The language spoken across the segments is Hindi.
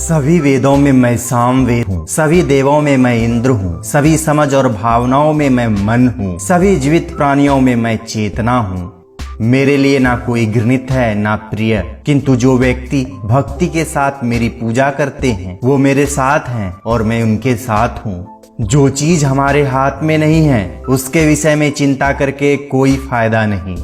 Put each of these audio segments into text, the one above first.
सभी वेदों में मैं सामवेद हूँ, सभी देवों में मैं इंद्र हूँ, सभी समझ और भावनाओं में मैं मन हूँ, सभी जीवित प्राणियों में मैं चेतना हूँ। मेरे लिए ना कोई घृणित है ना प्रिय, किंतु जो व्यक्ति भक्ति के साथ मेरी पूजा करते हैं वो मेरे साथ हैं और मैं उनके साथ हूँ। जो चीज हमारे हाथ में नहीं है उसके विषय में चिंता करके कोई फायदा नहीं।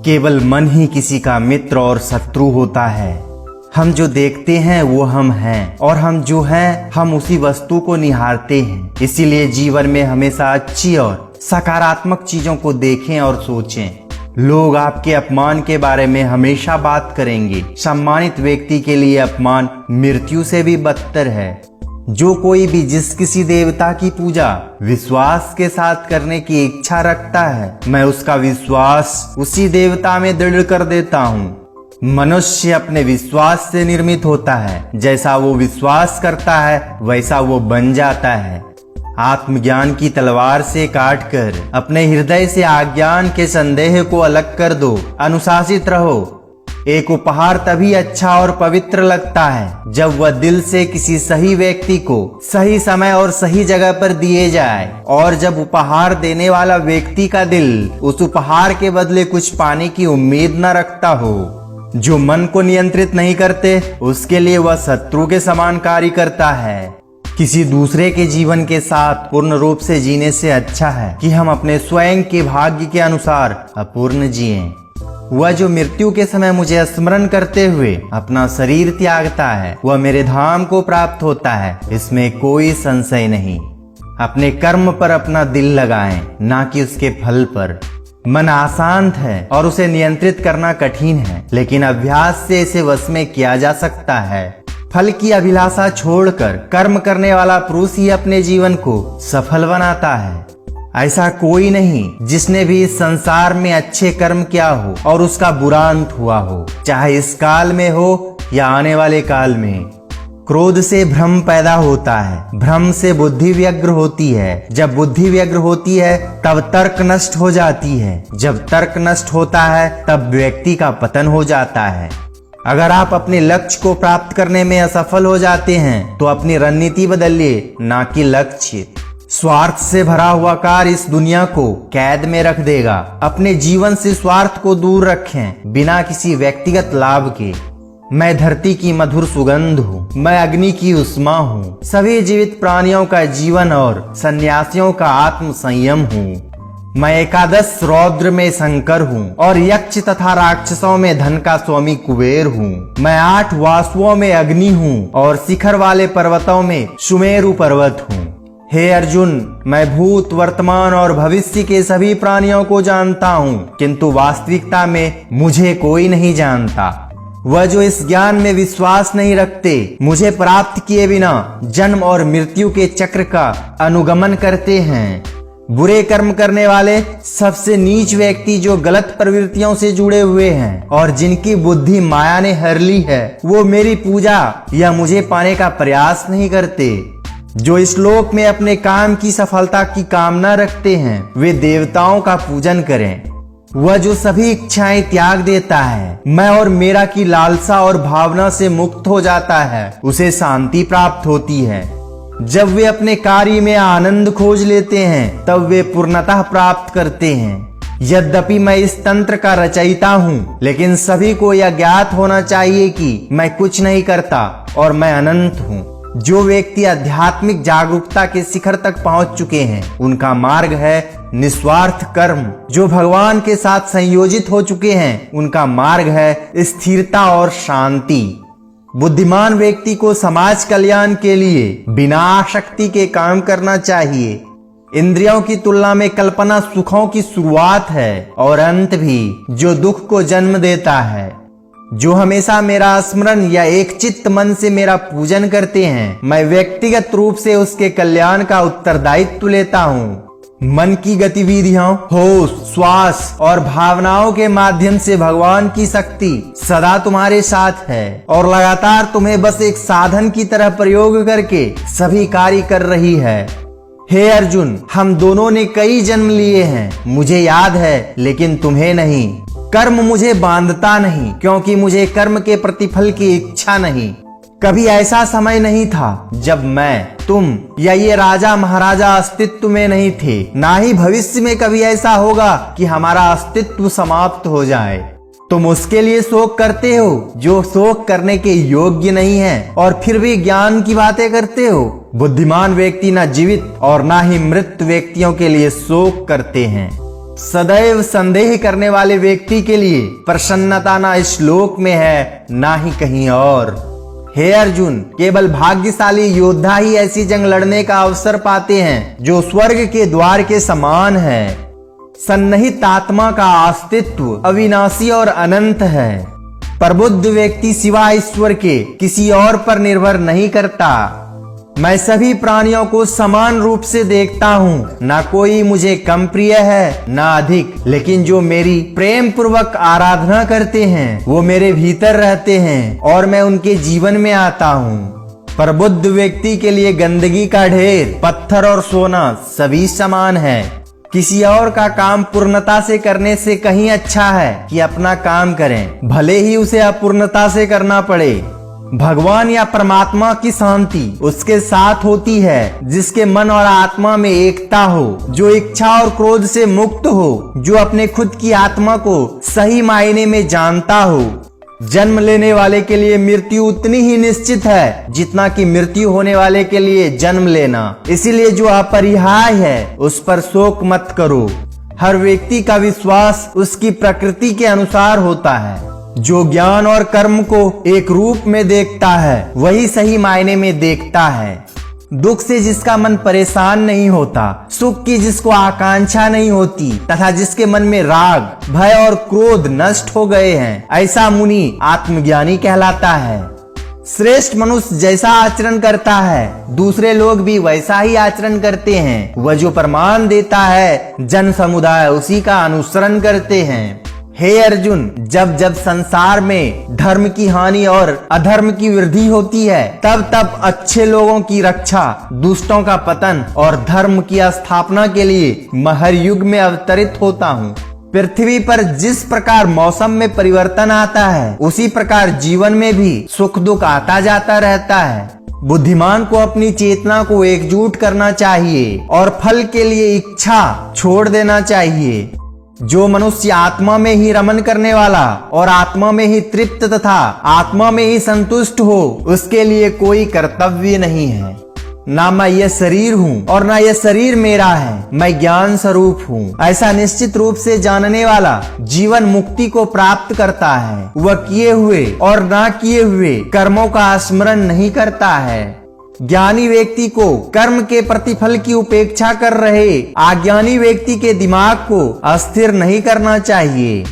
केवल मन ही किसी का मित्र और शत्रु होता है। हम जो देखते हैं वो हम हैं और हम जो हैं हम उसी वस्तु को निहारते हैं। इसीलिए जीवन में हमेशा अच्छी और सकारात्मक चीजों को देखें और सोचें। लोग आपके अपमान के बारे में हमेशा बात करेंगे। सम्मानित व्यक्ति के लिए अपमान मृत्यु से भी बदतर है। जो कोई भी जिस किसी देवता की पूजा विश्वास के साथ करने की इच्छा रखता है, मैं उसका विश्वास उसी देवता में दृढ़ कर देता हूँ। मनुष्य अपने विश्वास से निर्मित होता है। जैसा वो विश्वास करता है वैसा वो बन जाता है। आत्मज्ञान की तलवार से काटकर अपने हृदय से अज्ञान के संदेह को अलग कर दो। अनुशासित रहो। एक उपहार तभी अच्छा और पवित्र लगता है जब वह दिल से किसी सही व्यक्ति को सही समय और सही जगह पर दिए जाए, और जब उपहार देने वाला व्यक्ति का दिल उस उपहार के बदले कुछ पाने की उम्मीद न रखता हो। जो मन को नियंत्रित नहीं करते उसके लिए वह शत्रु के समान कार्य करता है। किसी दूसरे के जीवन के साथ पूर्ण रूप से जीने से अच्छा है कि हम अपने स्वयं के भाग्य के अनुसार अपूर्ण जिएं। वह जो मृत्यु के समय मुझे स्मरण करते हुए अपना शरीर त्यागता है वह मेरे धाम को प्राप्त होता है, इसमें कोई संशय नहीं। अपने कर्म पर अपना दिल लगाएं, ना कि उसके फल पर। मन अशांत है और उसे नियंत्रित करना कठिन है, लेकिन अभ्यास से इसे वश में किया जा सकता है। फल की अभिलाषा छोड़कर कर्म करने वाला पुरुष ही अपने जीवन को सफल बनाता है। ऐसा कोई नहीं जिसने भी इस संसार में अच्छे कर्म किया हो और उसका बुरा अंत हुआ हो, चाहे इस काल में हो या आने वाले काल में। क्रोध से भ्रम पैदा होता है, भ्रम से बुद्धि व्यग्र होती है, जब बुद्धि व्यग्र होती है तब तर्क नष्ट हो जाती है, जब तर्क नष्ट होता है तब व्यक्ति का पतन हो जाता है। अगर आप अपने लक्ष्य को प्राप्त करने में असफल हो जाते हैं तो अपनी रणनीति बदलिए, ना कि लक्ष्य। स्वार्थ से भरा हुआ कार्य इस दुनिया को कैद में रख देगा। अपने जीवन से स्वार्थ को दूर रखें, बिना किसी व्यक्तिगत लाभ के। मैं धरती की मधुर सुगंध हूँ, मैं अग्नि की उष्मा हूँ, सभी जीवित प्राणियों का जीवन और सन्यासियों का आत्म संयम हूँ। मैं एकादश रौद्र में शंकर हूँ और यक्ष तथा राक्षसों में धन का स्वामी कुबेर हूँ। मैं 8 वासुओं में अग्नि हूँ और शिखर वाले पर्वतों में सुमेरु पर्वत हूँ। हे अर्जुन, मैं भूत, वर्तमान और भविष्य के सभी प्राणियों को जानता हूँ, किंतु वास्तविकता में मुझे कोई नहीं जानता। वह जो इस ज्ञान में विश्वास नहीं रखते, मुझे प्राप्त किए बिना जन्म और मृत्यु के चक्र का अनुगमन करते हैं। बुरे कर्म करने वाले सबसे नीच व्यक्ति जो गलत प्रवृत्तियों से जुड़े हुए हैं और जिनकी बुद्धि माया ने हर ली है, वो मेरी पूजा या मुझे पाने का प्रयास नहीं करते। जो इस लोक में अपने काम की सफलता की कामना रखते हैं वे देवताओं का पूजन करें। वह जो सभी इच्छाएं त्याग देता है, मैं और मेरा की लालसा और भावना से मुक्त हो जाता है, उसे शांति प्राप्त होती है। जब वे अपने कार्य में आनंद खोज लेते हैं तब वे पूर्णतः प्राप्त करते हैं। यद्यपि मैं इस तंत्र का रचयिता हूँ, लेकिन सभी को यह ज्ञात होना चाहिए कि मैं कुछ नहीं करता और मैं अनंत हूँ। जो व्यक्ति आध्यात्मिक जागरूकता के शिखर तक पहुंच चुके हैं उनका मार्ग है निस्वार्थ कर्म। जो भगवान के साथ संयोजित हो चुके हैं उनका मार्ग है स्थिरता और शांति। बुद्धिमान व्यक्ति को समाज कल्याण के लिए बिना आसक्ति के काम करना चाहिए। इंद्रियों की तुलना में कल्पना सुखों की शुरुआत है और अंत भी, जो दुख को जन्म देता है। जो हमेशा मेरा स्मरण या एक चित्त मन से मेरा पूजन करते हैं, मैं व्यक्तिगत रूप से उसके कल्याण का उत्तरदायित्व लेता हूँ। मन की गतिविधियों, होश, श्वास और भावनाओं के माध्यम से भगवान की शक्ति सदा तुम्हारे साथ है और लगातार तुम्हें बस एक साधन की तरह प्रयोग करके सभी कार्य कर रही है। हे अर्जुन, हम दोनों ने कई जन्म लिए हैं, मुझे याद है, लेकिन तुम्हें नहीं। कर्म मुझे बांधता नहीं, क्योंकि मुझे कर्म के प्रतिफल की इच्छा नहीं। कभी ऐसा समय नहीं था जब मैं, तुम या ये राजा महाराजा अस्तित्व में नहीं थे। ना ही भविष्य में कभी ऐसा होगा कि हमारा अस्तित्व समाप्त हो जाए। तुम उसके लिए शोक करते हो जो शोक करने के योग्य नहीं है, और फिर भी ज्ञान की बातें करते हो। बुद्धिमान व्यक्ति ना जीवित और ना ही मृत व्यक्तियों के लिए शोक करते हैं। सदैव संदेह करने वाले व्यक्ति के लिए प्रसन्नता ना इस लोक में है ना ही कहीं और। हे अर्जुन, केवल भाग्यशाली योद्धा ही ऐसी जंग लड़ने का अवसर पाते हैं जो स्वर्ग के द्वार के समान है। सन्निहित आत्मा का अस्तित्व अविनाशी और अनंत है। प्रबुद्ध व्यक्ति सिवाय ईश्वर के किसी और पर निर्भर नहीं करता। मैं सभी प्राणियों को समान रूप से देखता हूँ, ना कोई मुझे कम प्रिय है ना अधिक, लेकिन जो मेरी प्रेम पूर्वक आराधना करते हैं वो मेरे भीतर रहते हैं और मैं उनके जीवन में आता हूँ। प्रबुद्ध व्यक्ति के लिए गंदगी का ढेर, पत्थर और सोना सभी समान है। किसी और का काम पूर्णता से करने से कहीं अच्छा है कि अपना काम करें, भले ही उसे अपूर्णता से करना पड़े। भगवान या परमात्मा की शांति उसके साथ होती है जिसके मन और आत्मा में एकता हो, जो इच्छा और क्रोध से मुक्त हो, जो अपने खुद की आत्मा को सही मायने में जानता हो। जन्म लेने वाले के लिए मृत्यु उतनी ही निश्चित है जितना कि मृत्यु होने वाले के लिए जन्म लेना। इसीलिए जो अपरिहार्य है उस पर शोक मत करो। हर व्यक्ति का विश्वास उसकी प्रकृति के अनुसार होता है। जो ज्ञान और कर्म को एक रूप में देखता है वही सही मायने में देखता है। दुख से जिसका मन परेशान नहीं होता, सुख की जिसको आकांक्षा नहीं होती तथा जिसके मन में राग, भय और क्रोध नष्ट हो गए हैं, ऐसा मुनि आत्मज्ञानी कहलाता है। श्रेष्ठ मनुष्य जैसा आचरण करता है दूसरे लोग भी वैसा ही आचरण करते हैं। वह जो प्रमाण देता है जन समुदाय उसी का अनुसरण करते हैं। हे अर्जुन, जब जब संसार में धर्म की हानि और अधर्म की वृद्धि होती है तब तब अच्छे लोगों की रक्षा, दुष्टों का पतन और धर्म की स्थापना के लिए मैं हर युग में अवतरित होता हूँ। पृथ्वी पर जिस प्रकार मौसम में परिवर्तन आता है उसी प्रकार जीवन में भी सुख दुख आता जाता रहता है। बुद्धिमान को अपनी चेतना को एकजुट करना चाहिए और फल के लिए इच्छा छोड़ देना चाहिए। जो मनुष्य आत्मा में ही रमन करने वाला और आत्मा में ही तृप्त तथा आत्मा में ही संतुष्ट हो, उसके लिए कोई कर्तव्य नहीं है। ना मैं यह शरीर हूँ और ना यह शरीर मेरा है, मैं ज्ञान स्वरूप हूँ, ऐसा निश्चित रूप से जानने वाला जीवन मुक्ति को प्राप्त करता है। वह किए हुए और ना किए हुए कर्मों का स्मरण नहीं करता है। ज्ञानी व्यक्ति को कर्म के प्रतिफल की उपेक्षा कर रहे अज्ञानी व्यक्ति के दिमाग को अस्थिर नहीं करना चाहिए।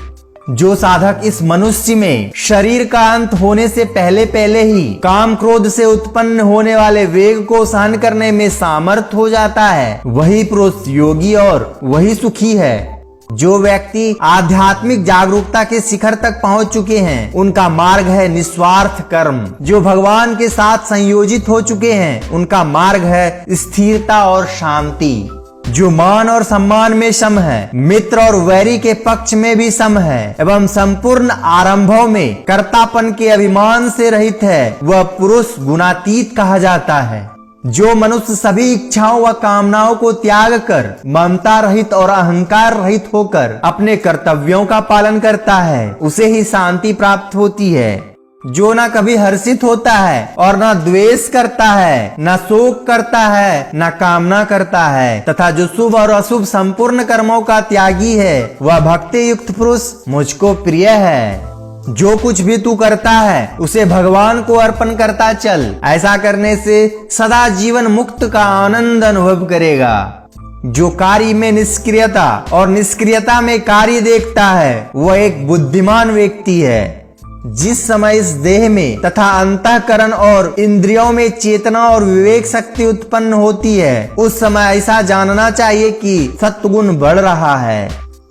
जो साधक इस मनुष्य में शरीर का अंत होने से पहले पहले ही काम क्रोध से उत्पन्न होने वाले वेग को सहन करने में सामर्थ हो जाता है वही पुरुष योगी और वही सुखी है। जो व्यक्ति आध्यात्मिक जागरूकता के शिखर तक पहुंच चुके हैं उनका मार्ग है निस्वार्थ कर्म। जो भगवान के साथ संयोजित हो चुके हैं उनका मार्ग है स्थिरता और शांति। जो मान और सम्मान में सम है, मित्र और वैरी के पक्ष में भी सम है एवं संपूर्ण आरंभों में कर्तापन के अभिमान से रहित है, वह पुरुष गुणातीत कहा जाता है। जो मनुष्य सभी इच्छाओं व कामनाओं को त्याग कर ममता रहित और अहंकार रहित होकर अपने कर्तव्यों का पालन करता है उसे ही शांति प्राप्त होती है। जो ना कभी हर्षित होता है और ना द्वेष करता है, ना शोक करता है, ना कामना करता है तथा जो शुभ और अशुभ संपूर्ण कर्मों का त्यागी है वह भक्ति युक्त पुरुष मुझको प्रिय है। जो कुछ भी तू करता है उसे भगवान को अर्पण करता चल। ऐसा करने से सदा जीवन मुक्त का आनंद अनुभव करेगा। जो कार्य में निष्क्रियता और निष्क्रियता में कार्य देखता है वह एक बुद्धिमान व्यक्ति है। जिस समय इस देह में तथा अंतःकरण और इंद्रियों में चेतना और विवेक शक्ति उत्पन्न होती है उस समय ऐसा जानना चाहिए कि सत्वगुण बढ़ रहा है।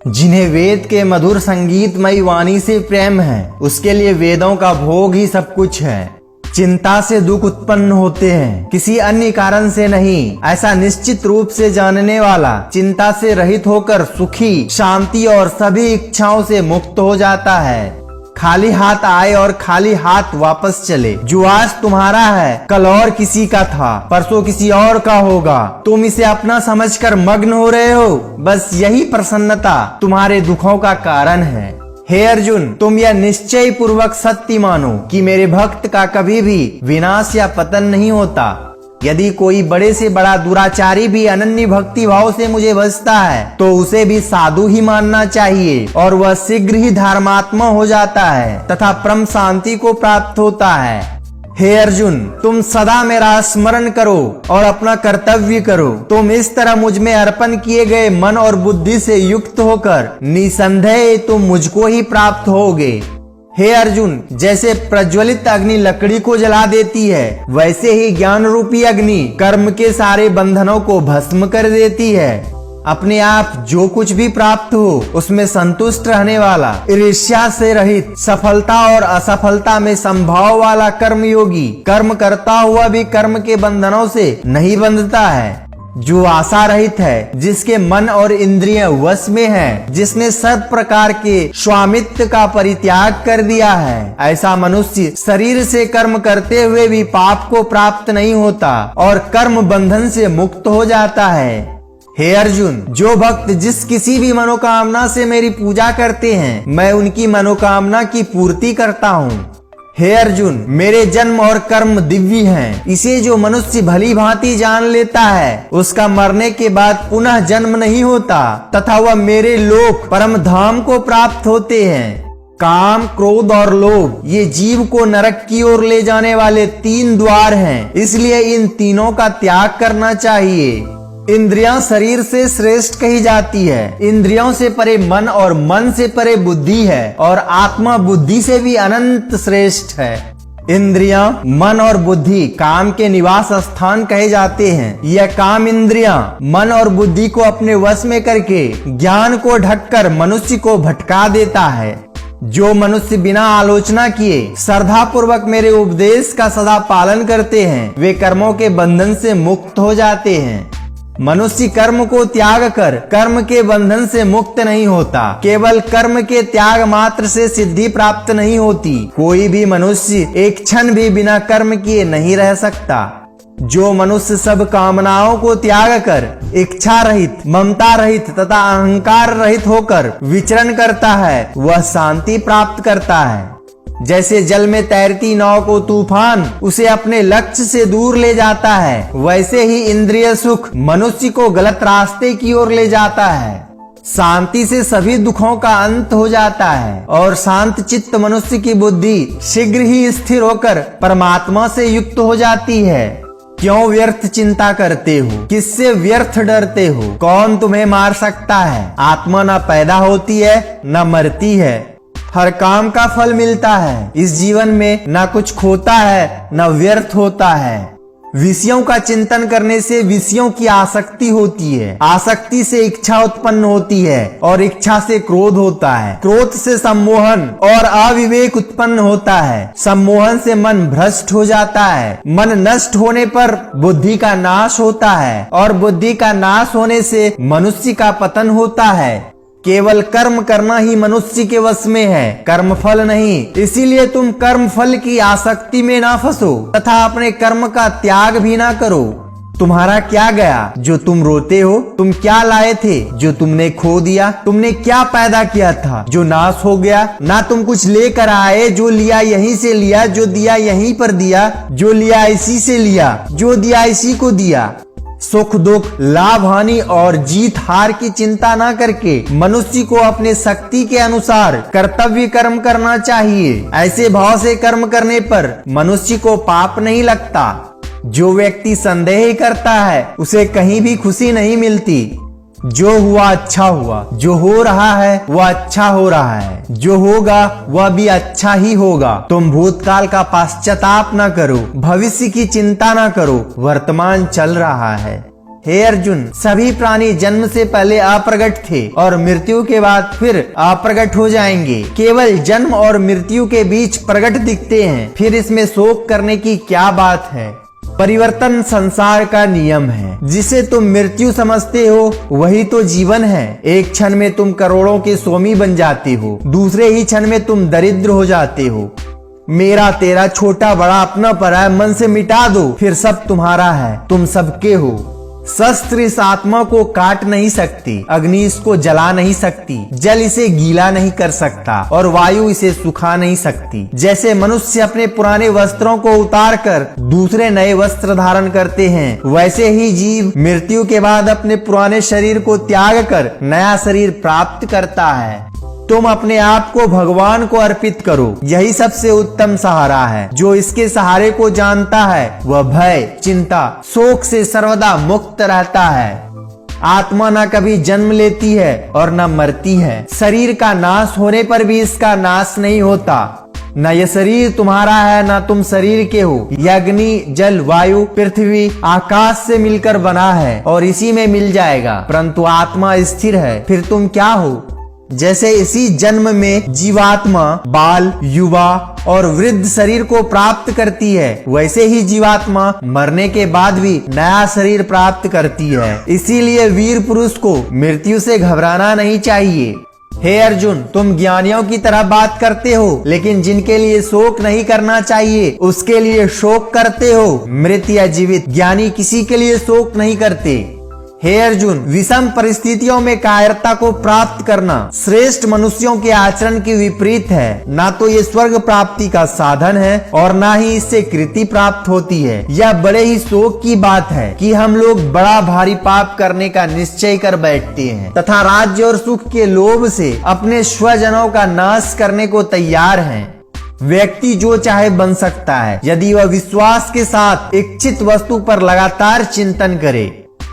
जिन्हें वेद के मधुर संगीतमयी वाणी से प्रेम है उसके लिए वेदों का भोग ही सब कुछ है। चिंता से दुख उत्पन्न होते हैं, किसी अन्य कारण से नहीं, ऐसा निश्चित रूप से जानने वाला चिंता से रहित होकर सुखी, शांति और सभी इच्छाओं से मुक्त हो जाता है। खाली हाथ आए और खाली हाथ वापस चले। जो आज तुम्हारा है कल और किसी का था, परसों किसी और का होगा। तुम इसे अपना समझकर मग्न हो रहे हो। बस यही प्रसन्नता तुम्हारे दुखों का कारण है। हे अर्जुन, तुम यह निश्चय पूर्वक सत्य मानो कि मेरे भक्त का कभी भी विनाश या पतन नहीं होता। यदि कोई बड़े से बड़ा दुराचारी भी अनन्य भक्ति भाव से मुझे भजता है तो उसे भी साधु ही मानना चाहिए और वह शीघ्र ही धर्मात्मा हो जाता है तथा परम शांति को प्राप्त होता है। हे अर्जुन, तुम सदा मेरा स्मरण करो और अपना कर्तव्य करो। तुम इस तरह मुझ में अर्पण किए गए मन और बुद्धि से युक्त होकर निसंदेह तुम मुझको ही प्राप्त होगे। हे अर्जुन, जैसे प्रज्वलित अग्नि लकड़ी को जला देती है, वैसे ही ज्ञान रूपी अग्नि कर्म के सारे बंधनों को भस्म कर देती है। अपने आप जो कुछ भी प्राप्त हो उसमें संतुष्ट रहने वाला, ईर्ष्या से रहित, सफलता और असफलता में संभाव वाला कर्मयोगी कर्म करता हुआ भी कर्म के बंधनों से नहीं बंधता है। जो आशा रहित है, जिसके मन और इंद्रिय वश में है, जिसने सब प्रकार के स्वामित्व का परित्याग कर दिया है, ऐसा मनुष्य शरीर से कर्म करते हुए भी पाप को प्राप्त नहीं होता और कर्म बंधन से मुक्त हो जाता है। हे अर्जुन, जो भक्त जिस किसी भी मनोकामना से मेरी पूजा करते हैं, मैं उनकी मनोकामना की पूर्ति करता हूँ। हे अर्जुन, मेरे जन्म और कर्म दिव्य हैं। इसे जो मनुष्य भली भांति जान लेता है, उसका मरने के बाद पुनः जन्म नहीं होता तथा वह मेरे लोक परम धाम को प्राप्त होते हैं। काम, क्रोध और लोभ ये जीव को नरक की ओर ले जाने वाले 3 द्वार हैं, इसलिए इन तीनों का त्याग करना चाहिए। इंद्रियां शरीर से श्रेष्ठ कही जाती है। इंद्रियों से परे मन और मन से परे बुद्धि है और आत्मा बुद्धि से भी अनंत श्रेष्ठ है। इंद्रियां, मन और बुद्धि काम के निवास स्थान कहे जाते हैं। यह काम इंद्रियां मन और बुद्धि को अपने वश में करके ज्ञान को ढककर मनुष्य को भटका देता है। जो मनुष्य बिना आलोचना किए श्रद्धा पूर्वक मेरे उपदेश का सदा पालन करते हैं, वे कर्मों के बंधन से मुक्त हो जाते हैं। मनुष्य कर्म को त्याग कर कर्म के बंधन से मुक्त नहीं होता। केवल कर्म के त्याग मात्र से सिद्धि प्राप्त नहीं होती। कोई भी मनुष्य एक क्षण भी बिना कर्म किए नहीं रह सकता। जो मनुष्य सब कामनाओं को त्याग कर इच्छा रहित, ममता रहित तथा अहंकार रहित होकर विचरण करता है, वह शांति प्राप्त करता है। जैसे जल में तैरती नाव को तूफान उसे अपने लक्ष्य से दूर ले जाता है, वैसे ही इंद्रिय सुख मनुष्य को गलत रास्ते की ओर ले जाता है। शांति से सभी दुखों का अंत हो जाता है और शांत चित्त मनुष्य की बुद्धि शीघ्र ही स्थिर होकर परमात्मा से युक्त हो जाती है। क्यों व्यर्थ चिंता करते हो? किससे व्यर्थ डरते हो? कौन तुम्हें मार सकता है? आत्मा न पैदा होती है न मरती है, हर काम का फल मिलता है। इस जीवन में न कुछ खोता है न व्यर्थ होता है। विषयों का चिंतन करने से विषयों की आसक्ति होती है, आसक्ति से इच्छा उत्पन्न होती है और इच्छा से क्रोध होता है, क्रोध से सम्मोहन और अविवेक उत्पन्न होता है, सम्मोहन से मन भ्रष्ट हो जाता है, मन नष्ट होने पर बुद्धि का नाश होता है और बुद्धि का नाश होने से मनुष्य का पतन होता है। केवल कर्म करना ही मनुष्य के वश में है, कर्म फल नहीं। इसीलिए तुम कर्म फल की आसक्ति में ना फंसो तथा अपने कर्म का त्याग भी ना करो। तुम्हारा क्या गया जो तुम रोते हो? तुम क्या लाए थे जो तुमने खो दिया? तुमने क्या पैदा किया था जो नाश हो गया? ना तुम कुछ लेकर आए, जो लिया यहीं से लिया, जो दिया यहीं पर दिया, जो लिया इसी से लिया, जो दिया इसी को दिया। सुख दुख, लाभ हानि और जीत हार की चिंता ना करके मनुष्य को अपने शक्ति के अनुसार कर्तव्य कर्म करना चाहिए। ऐसे भाव से कर्म करने पर मनुष्य को पाप नहीं लगता। जो व्यक्ति संदेह करता है उसे कहीं भी खुशी नहीं मिलती। जो हुआ अच्छा हुआ, जो हो रहा है वह अच्छा हो रहा है, जो होगा वह भी अच्छा ही होगा। तुम भूतकाल का पश्चाताप न करो, भविष्य की चिंता न करो, वर्तमान चल रहा है। हे अर्जुन, सभी प्राणी जन्म से पहले अप्रगट थे और मृत्यु के बाद फिर अप्रगट हो जाएंगे। केवल जन्म और मृत्यु के बीच प्रगट दिखते हैं, फिर इसमें शोक करने की क्या बात है? परिवर्तन संसार का नियम है। जिसे तुम मृत्यु समझते हो वही तो जीवन है। एक क्षण में तुम करोड़ों के स्वामी बन जाते हो, दूसरे ही क्षण में तुम दरिद्र हो जाते हो। मेरा तेरा छोटा बड़ा अपना पराया मन से मिटा दो, फिर सब तुम्हारा है, तुम सबके हो। शस्त्र इस आत्मा को काट नहीं सकती, अग्नि इसको जला नहीं सकती, जल इसे गीला नहीं कर सकता और वायु इसे सुखा नहीं सकती। जैसे मनुष्य अपने पुराने वस्त्रों को उतार कर दूसरे नए वस्त्र धारण करते हैं, वैसे ही जीव मृत्यु के बाद अपने पुराने शरीर को त्याग कर नया शरीर प्राप्त करता है। तुम अपने आप को भगवान को अर्पित करो, यही सबसे उत्तम सहारा है। जो इसके सहारे को जानता है वह भय, चिंता, शोक से सर्वदा मुक्त रहता है। आत्मा न कभी जन्म लेती है और न मरती है। शरीर का नाश होने पर भी इसका नाश नहीं होता। न यह शरीर तुम्हारा है न तुम शरीर के हो। यह अग्नि, जल, वायु, पृथ्वी, आकाश से मिलकर बना है और इसी में मिल जाएगा, परंतु आत्मा स्थिर है। फिर तुम क्या हो? जैसे इसी जन्म में जीवात्मा बाल, युवा और वृद्ध शरीर को प्राप्त करती है, वैसे ही जीवात्मा मरने के बाद भी नया शरीर प्राप्त करती है। इसीलिए वीर पुरुष को मृत्यु से घबराना नहीं चाहिए। हे अर्जुन, तुम ज्ञानियों की तरह बात करते हो, लेकिन जिनके लिए शोक नहीं करना चाहिए उसके लिए शोक करते हो। मृत या जीवित, ज्ञानी किसी के लिए शोक नहीं करते। हे अर्जुन, विषम परिस्थितियों में कायरता को प्राप्त करना श्रेष्ठ मनुष्यों के आचरण के विपरीत है। ना तो ये स्वर्ग प्राप्ति का साधन है और ना ही इससे कृति प्राप्त होती है। यह बड़े ही शोक की बात है कि हम लोग बड़ा भारी पाप करने का निश्चय कर बैठते हैं तथा राज्य और सुख के लोभ से अपने स्वजनों का नाश करने को तैयार हैं। व्यक्ति जो चाहे बन सकता है यदि वह विश्वास के साथ इच्छित वस्तु पर लगातार चिंतन करे।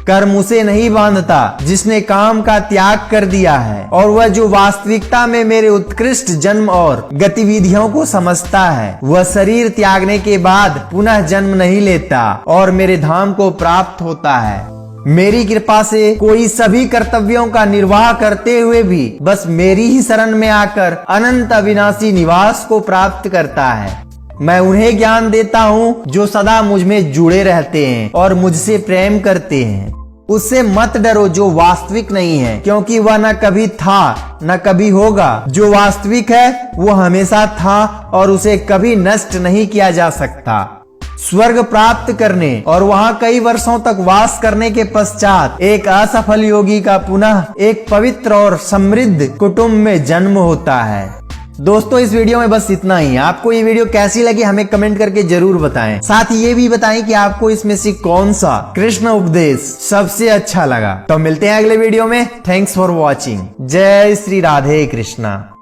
कर्म उसे नहीं बांधता जिसने काम का त्याग कर दिया है, और वह जो वास्तविकता में मेरे उत्कृष्ट जन्म और गतिविधियों को समझता है, वह शरीर त्यागने के बाद पुनः जन्म नहीं लेता और मेरे धाम को प्राप्त होता है। मेरी कृपा से कोई सभी कर्तव्यों का निर्वाह करते हुए भी बस मेरी ही शरण में आकर अनंत अविनाशी निवास को प्राप्त करता है। मैं उन्हें ज्ञान देता हूँ जो सदा मुझ में जुड़े रहते हैं और मुझसे प्रेम करते हैं। उससे मत डरो जो वास्तविक नहीं है, क्योंकि वह न कभी था न कभी होगा। जो वास्तविक है वो हमेशा था और उसे कभी नष्ट नहीं किया जा सकता। स्वर्ग प्राप्त करने और वहाँ कई वर्षों तक वास करने के पश्चात एक असफल योगी का पुनः एक पवित्र और समृद्ध कुटुंब में जन्म होता है। दोस्तों, इस वीडियो में बस इतना ही। आपको ये वीडियो कैसी लगी हमें कमेंट करके जरूर बताएं। साथ ही ये भी बताएं कि आपको इसमें से कौन सा कृष्ण उपदेश सबसे अच्छा लगा। तो मिलते हैं अगले वीडियो में। Thanks for watching. जय श्री राधे कृष्णा।